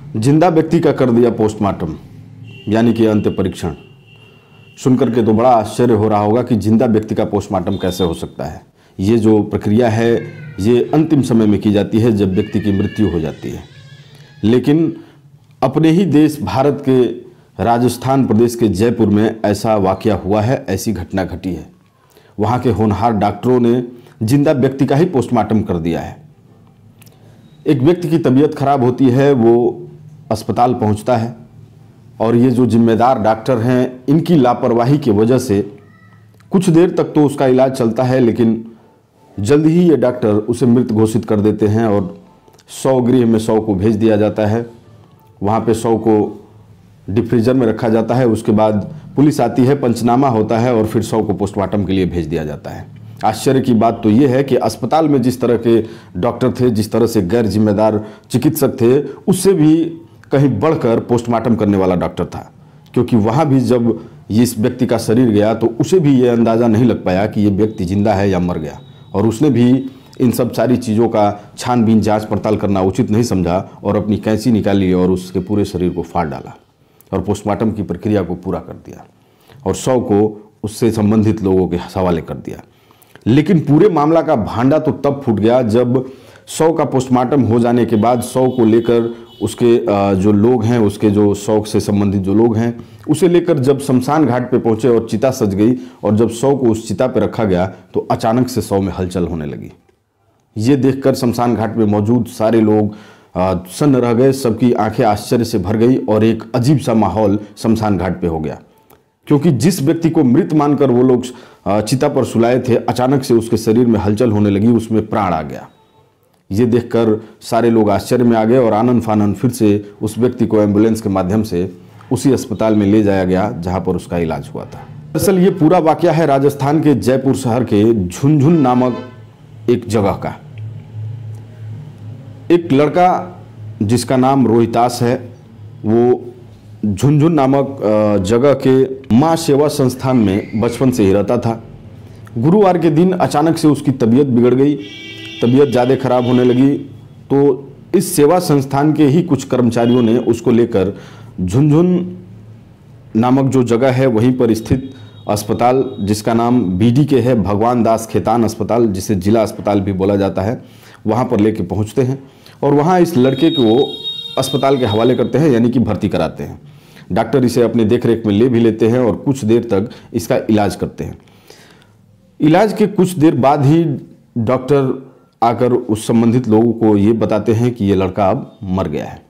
जिंदा व्यक्ति का कर दिया पोस्टमार्टम, यानी कि अंत्य परीक्षण। सुनकर के तो बड़ा आश्चर्य हो रहा होगा कि जिंदा व्यक्ति का पोस्टमार्टम कैसे हो सकता है। ये जो प्रक्रिया है ये अंतिम समय में की जाती है जब व्यक्ति की मृत्यु हो जाती है। लेकिन अपने ही देश भारत के राजस्थान प्रदेश के जयपुर में ऐसा वाकया हुआ है, ऐसी घटना घटी है। वहाँ के होनहार डॉक्टरों ने जिंदा व्यक्ति का ही पोस्टमार्टम कर दिया है। एक व्यक्ति की तबीयत खराब होती है, वो अस्पताल पहुंचता है और ये जो जिम्मेदार डॉक्टर हैं इनकी लापरवाही की वजह से कुछ देर तक तो उसका इलाज चलता है, लेकिन जल्द ही ये डॉक्टर उसे मृत घोषित कर देते हैं और 100 गृह में 100 को भेज दिया जाता है। वहाँ पे 100 को डीप फ्रीजर में रखा जाता है। उसके बाद पुलिस आती है, पंचनामा होता है और फिर 100 को पोस्टमार्टम के लिए भेज दिया जाता है। आश्चर्य की बात तो ये है कि अस्पताल में जिस तरह के डॉक्टर थे, जिस तरह से गैर जिम्मेदार चिकित्सक थे, उससे भी कहीं बढ़कर पोस्टमार्टम करने वाला डॉक्टर था। क्योंकि वहाँ भी जब इस व्यक्ति का शरीर गया तो उसे भी ये अंदाज़ा नहीं लग पाया कि ये व्यक्ति जिंदा है या मर गया, और उसने भी इन सब सारी चीज़ों का छानबीन जांच पड़ताल करना उचित नहीं समझा और अपनी कैंची निकाली और उसके पूरे शरीर को फाड़ डाला और पोस्टमार्टम की प्रक्रिया को पूरा कर दिया और 100 को उससे संबंधित लोगों के हवाले कर दिया। लेकिन पूरे मामला का भांडा तो तब फूट गया जब 100 का पोस्टमार्टम हो जाने के बाद 100 को लेकर उसके जो लोग हैं, उसके जो 100 से संबंधित जो लोग हैं, उसे लेकर जब शमशान घाट पे पहुंचे और चिता सज गई और जब 100 को उस चिता पे रखा गया तो अचानक से 100 में हलचल होने लगी। ये देखकर शमशान घाट पे मौजूद सारे लोग सन्न रह गए, सबकी आंखें आश्चर्य से भर गई और एक अजीब सा माहौल शमशान घाट पे हो गया। क्योंकि जिस व्यक्ति को मृत मानकर वो लोग चिता पर सुलाए थे, अचानक से उसके शरीर में हलचल होने लगी, उसमें प्राण आ गया। ये देखकर सारे लोग आश्चर्य में आ गए और आनन फानन फिर से उस व्यक्ति को एम्बुलेंस के माध्यम से उसी अस्पताल में ले जाया गया जहां पर उसका इलाज हुआ था। दरअसल ये पूरा वाकया है राजस्थान के जयपुर शहर के झुंझुन नामक एक जगह का। एक लड़का जिसका नाम रोहितास है, वो झुंझुन नामक जगह के माँ सेवा संस्थान में बचपन से ही रहता था। गुरुवार के दिन अचानक से उसकी तबीयत बिगड़ गई, तबीयत ज़्यादा खराब होने लगी। तो इस सेवा संस्थान के ही कुछ कर्मचारियों ने उसको लेकर झुंझुन नामक जो जगह है वहीं पर स्थित अस्पताल, जिसका नाम BDK है, भगवान दास खेतान अस्पताल, जिसे जिला अस्पताल भी बोला जाता है, वहाँ पर लेके पहुँचते हैं और वहाँ इस लड़के को अस्पताल के हवाले करते हैं, यानी कि भर्ती कराते हैं। डॉक्टर इसे अपने देखरेख में ले भी लेते हैं और कुछ देर तक इसका इलाज करते हैं। इलाज के कुछ देर बाद ही डॉक्टर आकर उस संबंधित लोगों को ये बताते हैं कि ये लड़का अब मर गया है।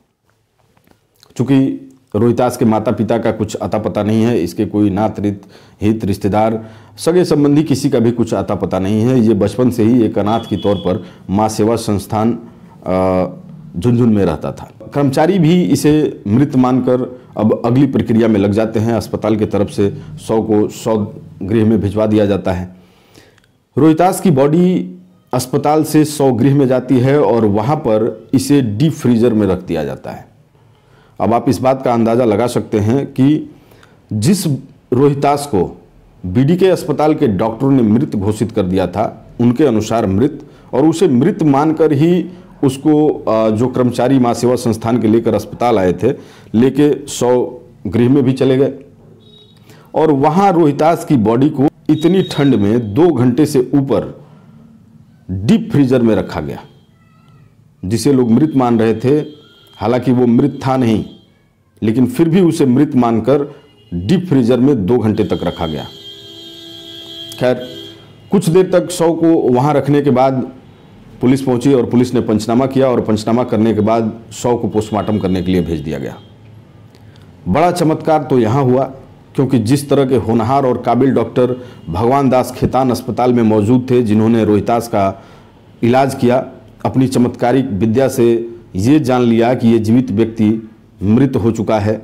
चूँकि रोहितास के माता पिता का कुछ अता पता नहीं है, इसके कोई नात हित रिश्तेदार सगे संबंधी किसी का भी कुछ अता पता नहीं है। ये बचपन से ही एक अनाथ के तौर पर माँ सेवा संस्थान झुंझुन में रहता था। कर्मचारी भी इसे मृत मानकर अब अगली प्रक्रिया में लग जाते हैं। अस्पताल की तरफ से 100 को 100 गृह में भिजवा दिया जाता है। रोहितास की बॉडी अस्पताल से 100 गृह में जाती है और वहाँ पर इसे डीप फ्रीजर में रख दिया जाता है। अब आप इस बात का अंदाज़ा लगा सकते हैं कि जिस रोहितास को BDK अस्पताल के डॉक्टरों ने मृत घोषित कर दिया था, उनके अनुसार मृत, और उसे मृत मानकर ही उसको जो कर्मचारी माँ सेवा संस्थान के लेकर अस्पताल आए थे, लेके 100 गृह में भी चले गए और वहाँ रोहितास की बॉडी को इतनी ठंड में 2 घंटे से ऊपर डीप फ्रीजर में रखा गया। जिसे लोग मृत मान रहे थे, हालांकि वो मृत था नहीं, लेकिन फिर भी उसे मृत मानकर डीप फ्रीजर में 2 घंटे तक रखा गया। खैर, कुछ देर तक 100 को वहाँ रखने के बाद पुलिस पहुंची और पुलिस ने पंचनामा किया और पंचनामा करने के बाद 100 को पोस्टमार्टम करने के लिए भेज दिया गया। बड़ा चमत्कार तो यहाँ हुआ क्योंकि जिस तरह के होनहार और काबिल डॉक्टर भगवान दास खेतान अस्पताल में मौजूद थे, जिन्होंने रोहितास का इलाज किया, अपनी चमत्कारिक विद्या से ये जान लिया कि ये जीवित व्यक्ति मृत हो चुका है।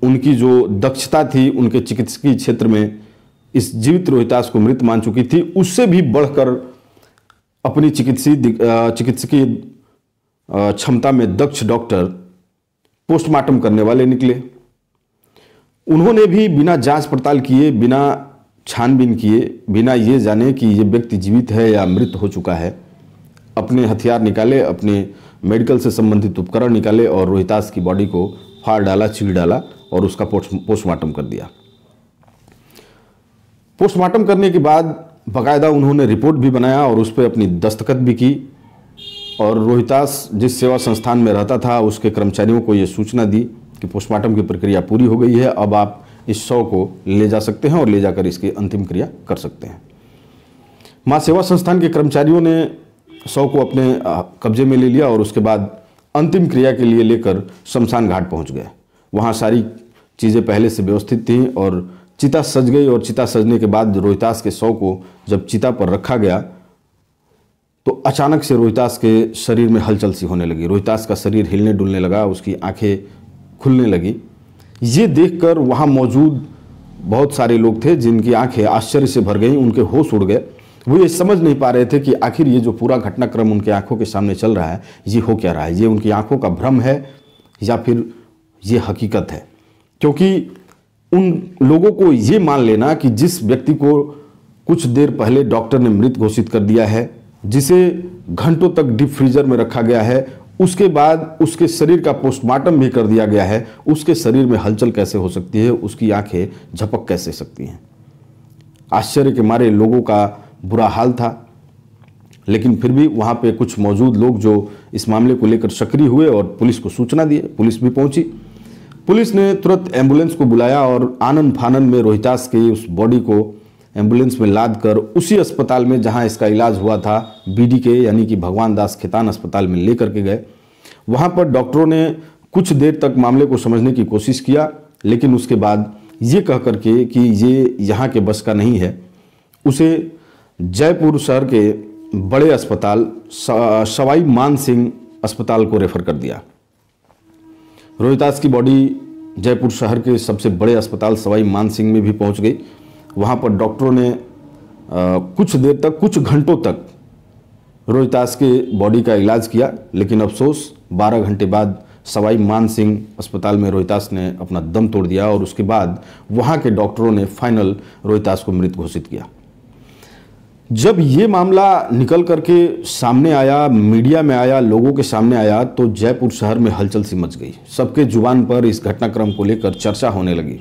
उनकी जो दक्षता थी उनके चिकित्सकीय क्षेत्र में इस जीवित रोहितास को मृत मान चुकी थी, उससे भी बढ़कर अपनी चिकित्सकीय क्षमता में दक्ष डॉक्टर पोस्टमार्टम करने वाले निकले। उन्होंने भी बिना जांच पड़ताल किए, बिना छानबीन किए, बिना ये जाने कि ये व्यक्ति जीवित है या मृत हो चुका है, अपने हथियार निकाले, अपने मेडिकल से संबंधित उपकरण निकाले और रोहितास की बॉडी को फाड़ डाला, चीर डाला और उसका पोस्टमार्टम कर दिया। पोस्टमार्टम करने के बाद बाकायदा उन्होंने रिपोर्ट भी बनाया और उस पर अपनी दस्तखत भी की और रोहितास जिस सेवा संस्थान में रहता था उसके कर्मचारियों को ये सूचना दी कि पोस्टमार्टम की प्रक्रिया पूरी हो गई है, अब आप इस शव को ले जा सकते हैं और ले जाकर इसकी अंतिम क्रिया कर सकते हैं। मां सेवा संस्थान के कर्मचारियों ने शव को अपने कब्जे में ले लिया और उसके बाद अंतिम क्रिया के लिए लेकर शमशान घाट पहुंच गए। वहां सारी चीज़ें पहले से व्यवस्थित थीं और चिता सज गई और चिता सजने के बाद रोहितास के शव को जब चिता पर रखा गया तो अचानक से रोहितास के शरीर में हलचल सी होने लगी। रोहितास का शरीर हिलने डुलने लगा, उसकी आंखें खुलने लगी। ये देखकर वहाँ मौजूद बहुत सारे लोग थे जिनकी आंखें आश्चर्य से भर गईं, उनके होश उड़ गए। वो ये समझ नहीं पा रहे थे कि आखिर ये जो पूरा घटनाक्रम उनके आंखों के सामने चल रहा है ये हो क्या रहा है, ये उनकी आंखों का भ्रम है या फिर ये हकीकत है। क्योंकि उन लोगों को ये मान लेना कि जिस व्यक्ति को कुछ देर पहले डॉक्टर ने मृत घोषित कर दिया है, जिसे घंटों तक डीप फ्रीजर में रखा गया है, उसके बाद उसके शरीर का पोस्टमार्टम भी कर दिया गया है, उसके शरीर में हलचल कैसे हो सकती है, उसकी आंखें झपक कैसे सकती हैं। आश्चर्य के मारे लोगों का बुरा हाल था। लेकिन फिर भी वहाँ पे कुछ मौजूद लोग जो इस मामले को लेकर सक्रिय हुए और पुलिस को सूचना दी। पुलिस भी पहुंची। पुलिस ने तुरंत एम्बुलेंस को बुलाया और आनन फानन में रोहितास की उस बॉडी को एम्बुलेंस में लाद कर उसी अस्पताल में जहां इसका इलाज हुआ था, बीडीके यानी कि भगवान दास खेतान अस्पताल में लेकर के गए। वहां पर डॉक्टरों ने कुछ देर तक मामले को समझने की कोशिश किया, लेकिन उसके बाद ये कह करके कि ये यहाँ के बस का नहीं है, उसे जयपुर शहर के बड़े अस्पताल सवाई मान सिंह अस्पताल को रेफर कर दिया। रोहितास की बॉडी जयपुर शहर के सबसे बड़े अस्पताल सवाई मान सिंह में भी पहुंच गई। वहां पर डॉक्टरों ने कुछ देर तक, कुछ घंटों तक रोहितास के बॉडी का इलाज किया, लेकिन अफसोस 12 घंटे बाद सवाई मान सिंह अस्पताल में रोहितास ने अपना दम तोड़ दिया और उसके बाद वहां के डॉक्टरों ने फाइनल रोहितास को मृत घोषित किया। जब ये मामला निकल करके सामने आया, मीडिया में आया, लोगों के सामने आया, तो जयपुर शहर में हलचल सी मच गई। सबके जुबान पर इस घटनाक्रम को लेकर चर्चा होने लगी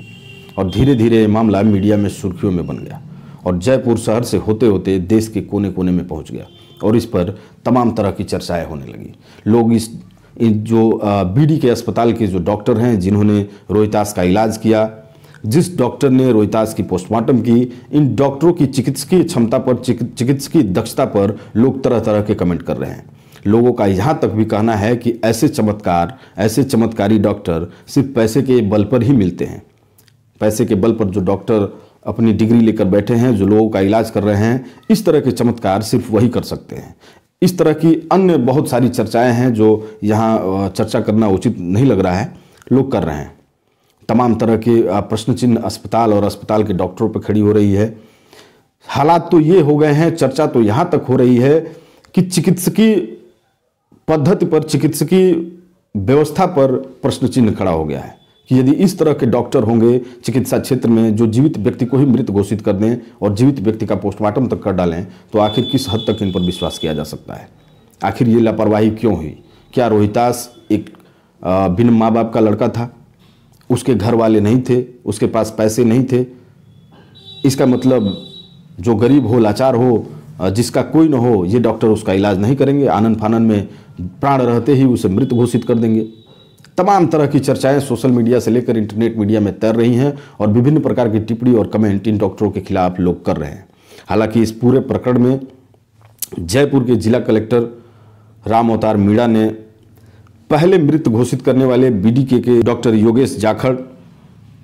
और धीरे धीरे ये मामला मीडिया में सुर्खियों में बन गया और जयपुर शहर से होते होते देश के कोने कोने में पहुंच गया और इस पर तमाम तरह की चर्चाएं होने लगी। लोग इस जो बीडी के अस्पताल के जो डॉक्टर हैं जिन्होंने रोहितास का इलाज किया, जिस डॉक्टर ने रोहितास की पोस्टमार्टम की, इन डॉक्टरों की चिकित्सकीय क्षमता पर, चिकित्सकीय दक्षता पर लोग तरह तरह के कमेंट कर रहे हैं। लोगों का यहाँ तक भी कहना है कि ऐसे चमत्कार, ऐसे चमत्कारी डॉक्टर सिर्फ पैसे के बल पर ही मिलते हैं। पैसे के बल पर जो डॉक्टर अपनी डिग्री लेकर बैठे हैं, जो लोगों का इलाज कर रहे हैं, इस तरह के चमत्कार सिर्फ वही कर सकते हैं। इस तरह की अन्य बहुत सारी चर्चाएं हैं जो यहाँ चर्चा करना उचित नहीं लग रहा है, लोग कर रहे हैं। तमाम तरह के प्रश्न चिन्ह अस्पताल और अस्पताल के डॉक्टरों पर खड़ी हो रही है। हालात तो ये हो गए हैं, चर्चा तो यहाँ तक हो रही है कि चिकित्सकीय पद्धति पर, चिकित्सकीय व्यवस्था पर प्रश्न चिन्ह खड़ा हो गया है कि यदि इस तरह के डॉक्टर होंगे चिकित्सा क्षेत्र में जो जीवित व्यक्ति को ही मृत घोषित कर दें और जीवित व्यक्ति का पोस्टमार्टम तक कर डालें, तो आखिर किस हद तक इन पर विश्वास किया जा सकता है। आखिर ये लापरवाही क्यों हुई? क्या रोहितास एक बिन माँ बाप का लड़का था? उसके घर वाले नहीं थे, उसके पास पैसे नहीं थे? इसका मतलब जो गरीब हो, लाचार हो, जिसका कोई न हो, ये डॉक्टर उसका इलाज नहीं करेंगे, आनन फानन में प्राण रहते ही उसे मृत घोषित कर देंगे। तमाम तरह की चर्चाएं सोशल मीडिया से लेकर इंटरनेट मीडिया में तैर रही हैं और विभिन्न प्रकार की टिप्पणी और कमेंट इन डॉक्टरों के खिलाफ लोग कर रहे हैं। हालांकि इस पूरे प्रकरण में जयपुर के जिला कलेक्टर राम अवतार मीणा ने पहले मृत घोषित करने वाले बीडीके के डॉक्टर योगेश जाखड़,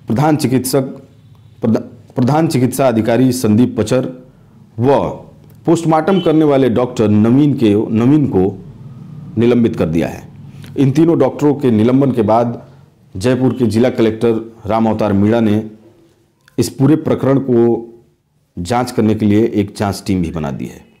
प्रधान चिकित्सा अधिकारी संदीप पचर व पोस्टमार्टम करने वाले डॉक्टर नवीन को निलंबित कर दिया है। इन तीनों डॉक्टरों के निलंबन के बाद जयपुर के जिला कलेक्टर राम अवतार मीणा ने इस पूरे प्रकरण को जांच करने के लिए एक जांच टीम भी बना दी है।